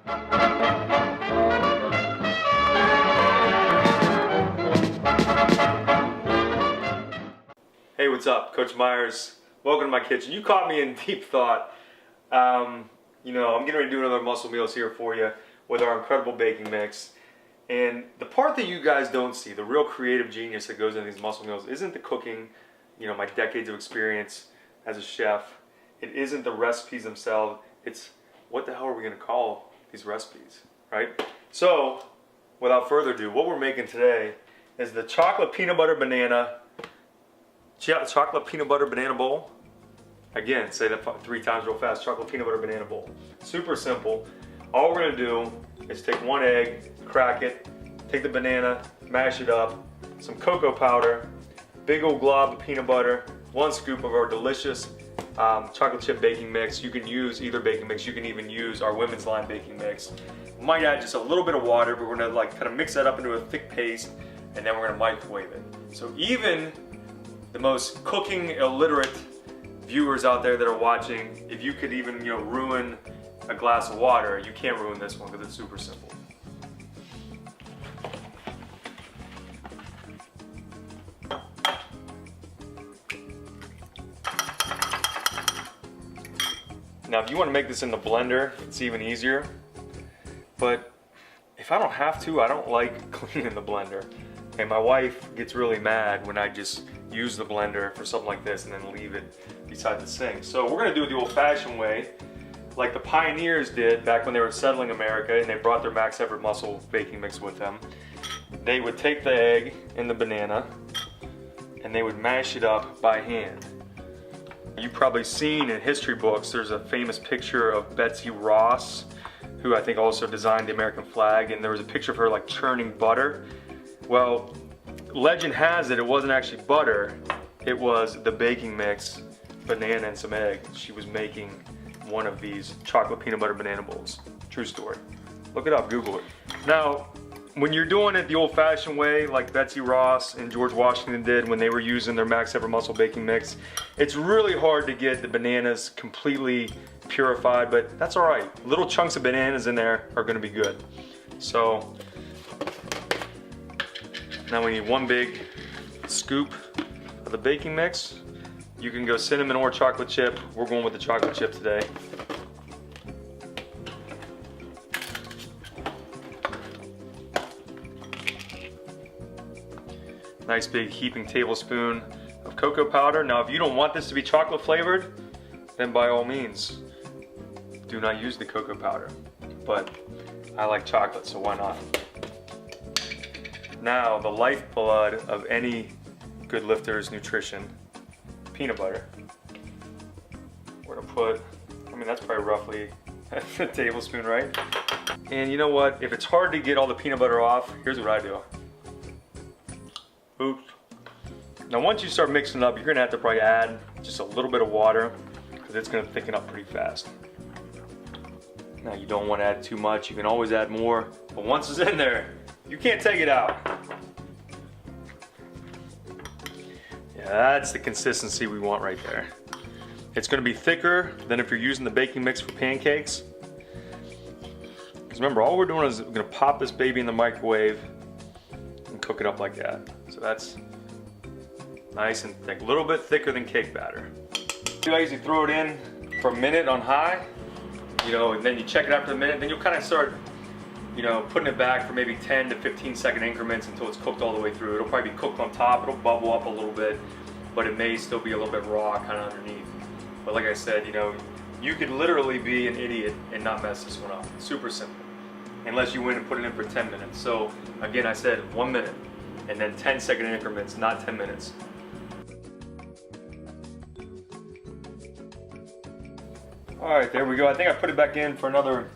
Hey, what's up? Coach Myers. Welcome to my kitchen. You caught me in deep thought. You know, I'm getting ready to do another muscle meals here for you with our incredible baking mix. And the part that you guys don't see, the real creative genius that goes into these muscle meals, isn't the cooking, you know, my decades of experience as a chef. It isn't the recipes themselves. It's what the hell are we going to call these recipes, right? So, without further ado, what we're making today is the chocolate peanut butter banana bowl. Again, say that 3 times real fast. Chocolate peanut butter banana bowl. Super simple. All we're gonna do is take 1 egg, crack it, take the banana, mash it up, some cocoa powder, big old glob of peanut butter, 1 scoop of our delicious chocolate chip baking mix. You can use either baking mix. You can even use our women's line baking mix. We might add just a little bit of water, but we're gonna like kind of mix that up into a thick paste, and then we're gonna microwave it. So even the most cooking illiterate viewers out there that are watching, if you could even, you know, ruin a glass of water, you can't ruin this one because it's super simple. Now, if you want to make this in the blender, it's even easier. But if I don't have to, I don't like cleaning the blender. And my wife gets really mad when I just use the blender for something like this and then leave it beside the sink. So we're gonna do it the old-fashioned way, like the pioneers did back when they were settling America and they brought their Max Effort muscle baking mix with them. They would take the egg and the banana and they would mash it up by hand. You've probably seen in history books, there's a famous picture of Betsy Ross, who I think also designed the American flag, and there was a picture of her like churning butter. Well, legend has it wasn't actually butter, it was the baking mix, banana and some egg. She was making one of these chocolate peanut butter banana bowls. True story. Look it up, Google it. Now, when you're doing it the old-fashioned way, like Betsy Ross and George Washington did when they were using their Max Effort muscle baking mix, it's really hard to get the bananas completely purified, but that's all right. Little chunks of bananas in there are gonna be good. So, now we need 1 big scoop of the baking mix. You can go cinnamon or chocolate chip. We're going with the chocolate chip today. Nice big heaping tablespoon of cocoa powder. Now if you don't want this to be chocolate flavored, then by all means, do not use the cocoa powder. But I like chocolate, so why not? Now, the lifeblood of any good lifter's nutrition, peanut butter. We're gonna put, I mean, that's probably roughly a tablespoon, right? And you know what? If it's hard to get all the peanut butter off, here's what I do. Oops. Now, once you start mixing it up, you're gonna have to probably add just a little bit of water because it's gonna thicken up pretty fast. Now, you don't want to add too much. You can always add more, but once it's in there, you can't take it out. Yeah, that's the consistency we want right there. It's gonna be thicker than if you're using the baking mix for pancakes. Because remember, all we're doing is we're gonna pop this baby in the microwave and cook it up like that. So that's nice and thick, a little bit thicker than cake batter. I usually throw it in for a minute on high, you know, and then you check it after a minute, then you'll kind of start, you know, putting it back for maybe 10 to 15 second increments until it's cooked all the way through. It'll probably be cooked on top, it'll bubble up a little bit, but it may still be a little bit raw kind of underneath. But like I said, you know, you could literally be an idiot and not mess this one up. Super simple. Unless you went and put it in for 10 minutes. So again, I said 1 minute and then 10-second increments, not 10 minutes. All right, there we go. I think I put it back in for another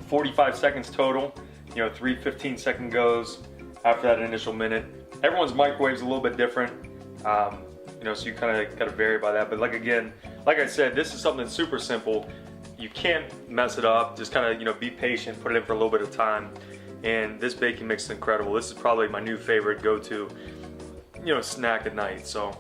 45 seconds total. You know, 3 15-second goes after that initial minute. Everyone's microwave's a little bit different, you know, so you kind of got to vary by that. But like I said, this is something super simple. You can't mess it up. Just kind of, you know, be patient, put it in for a little bit of time. And this baking mix is incredible. This is probably my new favorite go-to, you know, snack at night. So